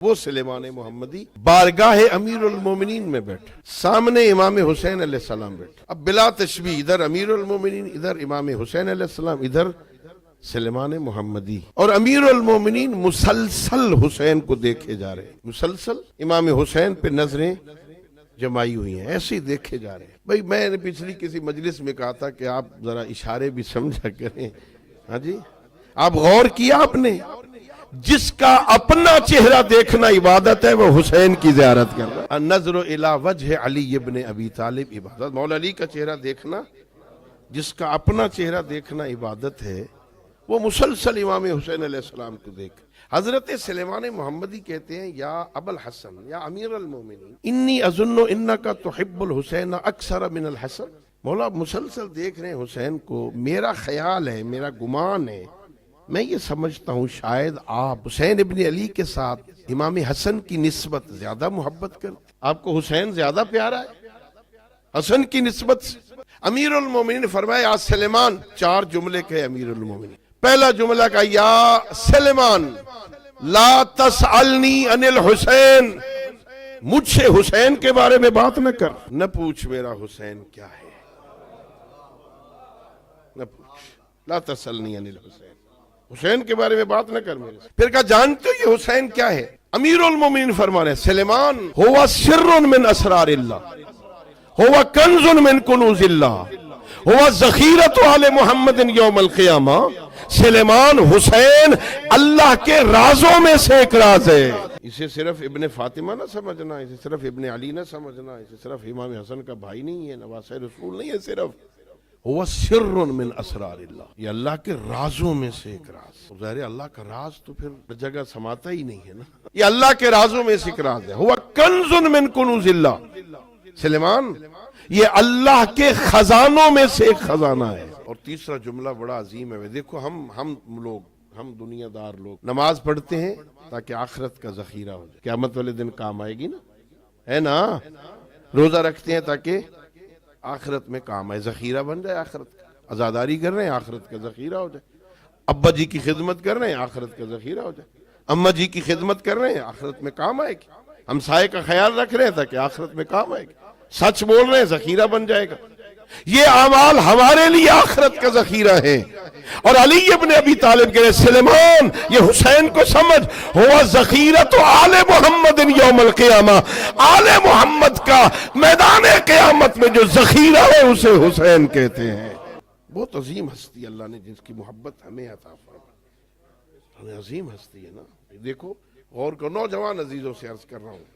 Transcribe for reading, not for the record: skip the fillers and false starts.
وہ سلیمان محمدی بارگاہ امیر المومنین میں بیٹھا، سامنے امام حسین علیہ السلام بیٹھا۔ اب بلا تشبیہ ادھر امیر المومنین، ادھر امام حسین علیہ السلام، ادھر سلیمان محمدی، اور امیر المومنین مسلسل حسین کو دیکھے جا رہے ہیں، مسلسل امام حسین پہ نظریں جمائی ہوئی ہیں، ایسے ہی دیکھے جا رہے ہیں۔ بھئی میں نے پچھلی کسی مجلس میں کہا تھا کہ آپ ذرا اشارے بھی سمجھا کریں، ہاں جی، آپ غور کیا آپ نے؟ جس کا اپنا چہرہ دیکھنا عبادت ہے وہ حسین کی زیارت کرنا۔ النظر الی وجہ علی ابن ابی طالب عبادت، مولا علی کا چہرہ دیکھنا، جس کا اپنا چہرہ دیکھنا عبادت ہے وہ مسلسل امام حسین علیہ السلام کو دیکھ۔ حضرت سلیمان محمدی کہتے ہیں یا ابو الحسن یا امیر المومنین انی اظن انک تحب الحسین اکثر من الحسن، مولا مسلسل دیکھ رہے ہیں حسین کو، میرا خیال ہے، میرا گمان ہے، میں یہ سمجھتا ہوں شاید آپ حسین ابن علی کے ساتھ امام حسن کی نسبت زیادہ محبت کرتے، آپ کو حسین زیادہ پیارا ہے حسن کی نسبت سے۔ امیر المومنین نے فرمایا یا سلیمان، چار جملے کہے امیر المومنین۔ پہلا جملہ کا یا سلیمان لا تسألنی عن الحسین، مجھ سے حسین کے بارے میں بات نہ کر، نہ پوچھ میرا حسین کیا ہے، نہ پوچھ، لا تسألنی عن الحسین، حسین کے بارے میں بات نہ کر میرے سے۔ پھر کہا جانتے ہو یہ حسین کیا ہے؟ امیر المومنین فرما رہے ہیں سلیمان ہوا سر من اسرار اللہ، ہوا کنز من کنوز اللہ، ہوا ذخیرۃ آل محمد یوم القیامہ۔ سلیمان حسین اللہ کے رازوں میں سے ایک راز ہے۔ اسے صرف ابن فاطمہ نہ سمجھنا، اسے صرف ابن علی نہ سمجھنا، اسے صرف امام حسن کا بھائی نہیں ہے، نواسہ رسول نہیں ہے، صرف وہ سر من اسرار اللہ، یہ اللہ کے رازوں میں سے ایک راز۔ ظاہر اللہ کا راز تو پھر جگہ سماتا ہی نہیں ہے نا، یہ اللہ کے رازوں میں سے ایک راز ہے۔ ہوا کنز من کنوز اللہ، سلیمان یہ اللہ کے خزانوں میں سے ایک خزانہ ہے۔ اور تیسرا جملہ بڑا عظیم ہے، دیکھو ہم دنیا دار لوگ نماز پڑھتے ہیں تاکہ آخرت کا ذخیرہ ہو جائے، قیامت والے دن کام آئے گی نا، ہے نا، روزہ رکھتے ہیں تاکہ آخرت میں کام آئے، ذخیرہ بن جائے آخرت کا، عزاداری کر رہے ہیں آخرت کا ذخیرہ ہو جائے، ابا جی کی خدمت کر رہے ہیں آخرت کا ذخیرہ ہو جائے، اماں جی کی خدمت کر رہے ہیں آخرت میں کام آئے گی، ہمسائے کا خیال رکھ رہے ہیں تاکہ آخرت میں کام آئے گی، سچ بول رہے ہیں ذخیرہ بن جائے گا۔ یہ اعمال ہمارے لیے آخرت کا ذخیرہ ہے۔ اور علی ابن ابی طالب کہہ رہے سلیمان یہ حسین کو سمجھ، ہوا ذخیرۃ آل محمد یوم القیامہ، آل محمد کا میدان قیامت میں جو ذخیرہ ہے اسے حسین کہتے ہیں۔ بہت عظیم ہستی اللہ نے جس کی محبت ہمیں عطا فرمائی، عظیم ہستی ہے نا۔ دیکھو غور کرو، نوجوان عزیزوں سے عرض کر رہا ہوں،